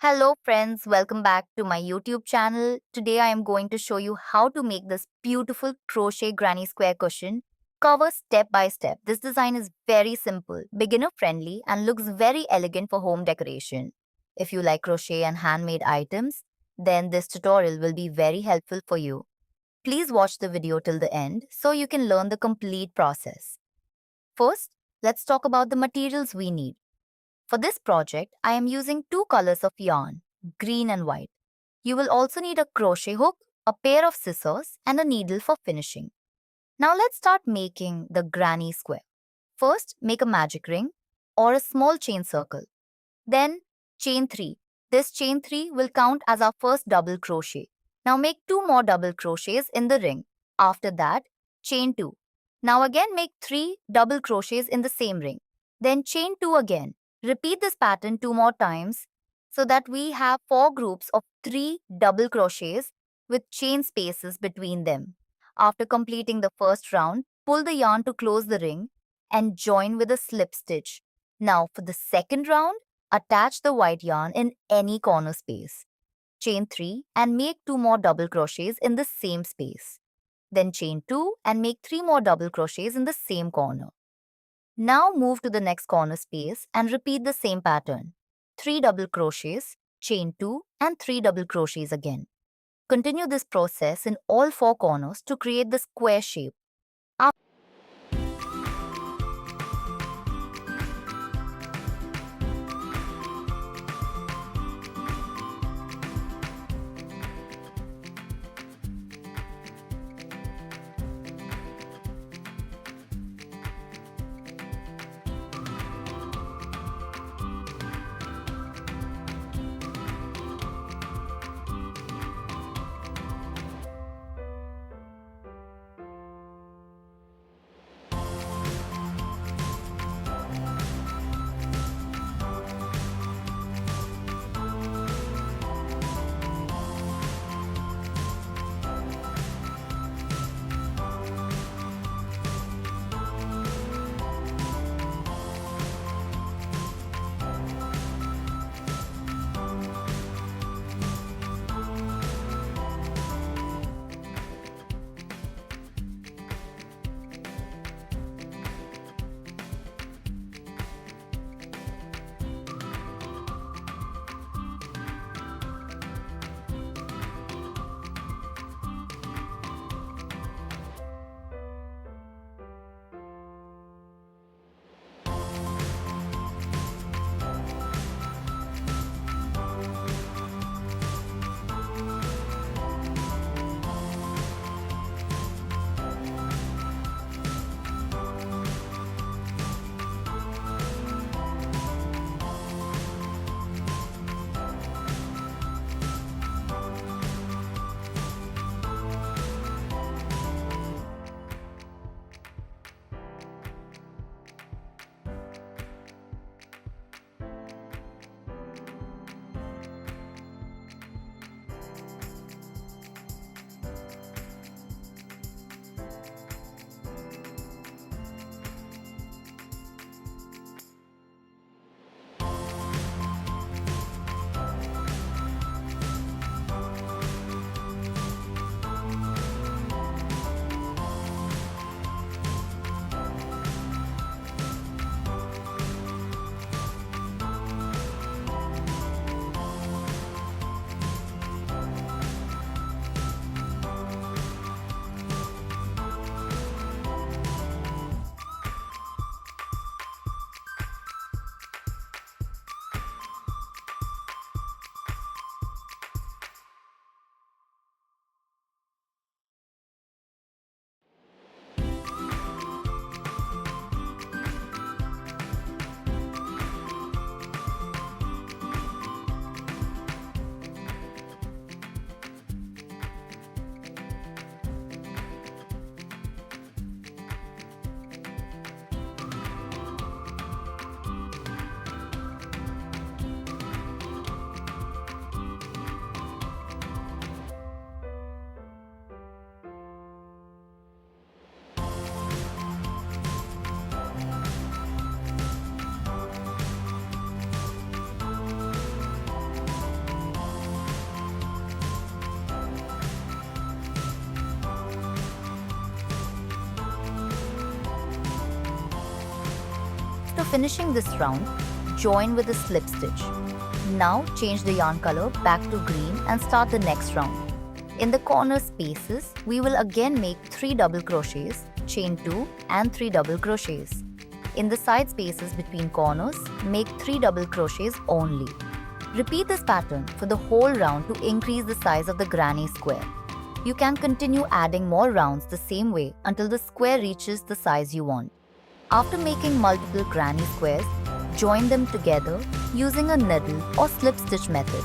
Hello friends, welcome back to my YouTube channel. Today I am going to show you how to make this beautiful crochet granny square cushion cover step by step. This design is very simple, beginner friendly and looks very elegant for home decoration. If you like crochet and handmade items, then this tutorial will be very helpful for you. Please watch the video till the end so you can learn the complete process. First, let's talk about the materials we need. For this project, I am using two colors of yarn, green and white. You will also need a crochet hook, a pair of scissors, and a needle for finishing. Now let's start making the granny square. First, make a magic ring or a small chain circle. Then, chain 3. This chain 3 will count as our first double crochet. Now make 2 more double crochets in the ring. After that, chain 2. Now again make 3 double crochets in the same ring. Then chain 2 again. Repeat this pattern 2 more times so that we have 4 groups of 3 double crochets with chain spaces between them. After completing the first round, pull the yarn to close the ring and join with a slip stitch. Now for the second round, attach the white yarn in any corner space. Chain 3 and make 2 more double crochets in the same space. Then chain 2 and make 3 more double crochets in the same corner. Now move to the next corner space and repeat the same pattern. 3 double crochets, chain 2 and 3 double crochets again. Continue this process in all 4 corners to create the square shape. finishing this round, join with a slip stitch. Now change the yarn color back to green and start the next round. In the corner spaces, we will again make 3 double crochets, chain 2 and 3 double crochets. In the side spaces between corners, make 3 double crochets only. Repeat this pattern for the whole round to increase the size of the granny square. You can continue adding more rounds the same way until the square reaches the size you want. After making multiple granny squares, join them together using a needle or slip stitch method.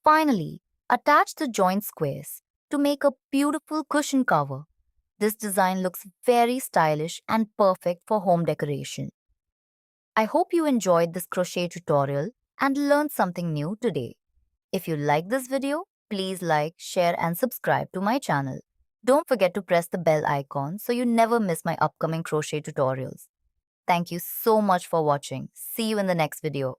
Finally, attach the joint squares to make a beautiful cushion cover. This design looks very stylish and perfect for home decoration. I hope you enjoyed this crochet tutorial and learned something new today. If you like this video, please like, share and subscribe to my channel. Don't forget to press the bell icon so you never miss my upcoming crochet tutorials. Thank you so much for watching. See you in the next video.